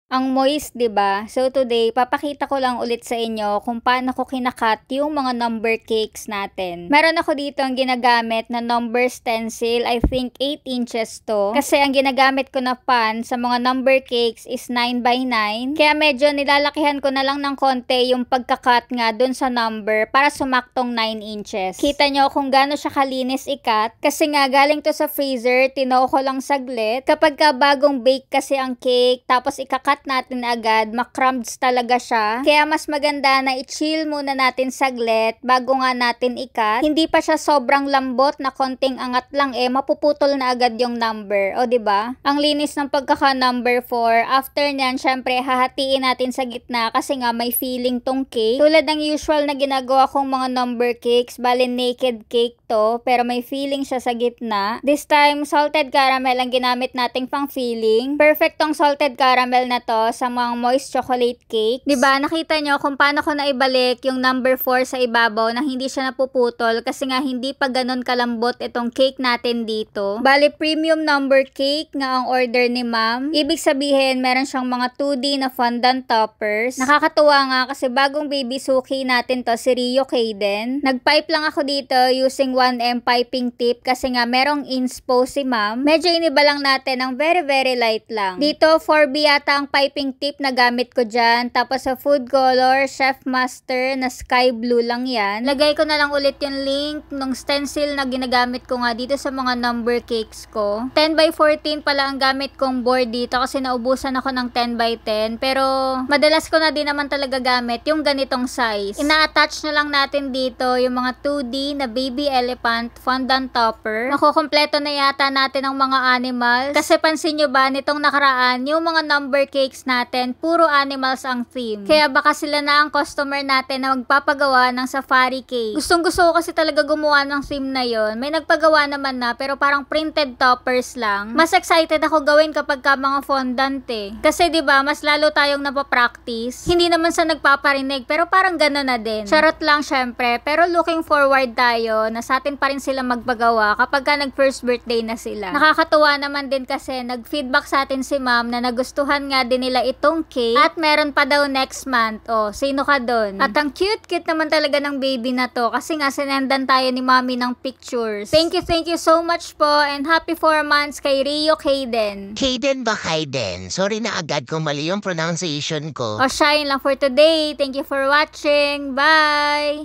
Ang moist, 'di ba? So today, papakita ko lang ulit sa inyo kung paano ko kinakat yung mga number cakes natin. Meron ako dito ang ginagamit na number stencil. I think 8 inches to. Kasi ang ginagamit ko na pan sa mga number cakes is 9 by 9. Kaya medyo nilalakihan ko na lang ng konti yung pagkakat nga dun sa number para sumaktong 9 inches. Kita nyo kung gaano siya kalinis ikat. Kasi nga galing to sa freezer, tinaw ko lang saglit. Kapag ka bagong bake kasi ang cake, tapos ikakat natin agad, makrumbs talaga siya. Kaya mas maganda na i-chill muna natin saglit bago nga natin ikat. Hindi pa siya sobrang lambot na konting angat lang mapuputol na agad yung number. O, 'di ba? Ang linis ng pagkaka number 4. After nyan, syempre hahatiin natin sa gitna kasi nga may feeling tong cake. Tulad ng usual na ginagawa kong mga number cakes, bali naked cake to, pero may feeling siya sa gitna. This time, salted caramel ang ginamit nating pang filling. Perfect tong salted caramel na to sa mga moist chocolate cakes. 'Di ba? Nakita nyo kung paano ko naibalik yung number 4 sa ibabaw na hindi siya napuputol kasi nga hindi pa ganun kalambot itong cake natin dito. Bali, premium number cake nga ang order ni ma'am. Ibig sabihin, meron siyang mga 2D na fondant toppers. Nakakatuwa nga kasi bagong baby suki natin to, si Rio Kaden. Nag-pipe lang ako dito using 1M piping tip kasi nga merong inspo si ma'am. Medyo iniba lang natin ang very light lang. Dito, 4B yata ang piping tip na gamit ko dyan. Tapos sa food color, Chef Master na sky blue lang yan. Lagay ko na lang ulit yung link ng stencil na ginagamit ko nga dito sa mga number cakes ko. 10 by 14 pala ang gamit kong board dito kasi naubusan ako ng 10 by 10. Pero madalas ko na din naman talaga gamit yung ganitong size. Ina-attach na lang natin dito yung mga 2D na baby elephant fondant topper. Nakukompleto na yata natin ang mga animals. Kasi pansin nyo ba nitong nakaraan, yung mga number cakes natin, puro animals ang theme. Kaya baka sila na ang customer natin na magpapagawa ng safari cake. Gustong-gusto ko kasi talaga gumawa ng theme na yon. May nagpagawa naman na pero parang printed toppers lang. Mas excited ako gawin kapag ka mga fondant Kasi 'di ba, mas lalo tayong napapractice. Hindi naman sa nagpaparinig pero parang gano'n na din. Charot lang syempre, pero looking forward tayo na sa atin pa rin sila magpagawa kapag ka nag first birthday na sila. Nakakatuwa naman din kasi nag-feedback sa atin si ma'am na nagustuhan nga din nila itong cake at meron pa daw next month. O, sino ka doon? At ang cute naman talaga ng baby na to kasi nga sinendan tayo ni mami ng pictures. Thank you so much po and happy 4 months kay Rio Kaden. Hayden ba Hayden? Sorry na agad kung mali yung pronunciation ko. O, siya yun lang for today. Thank you for watching. Bye!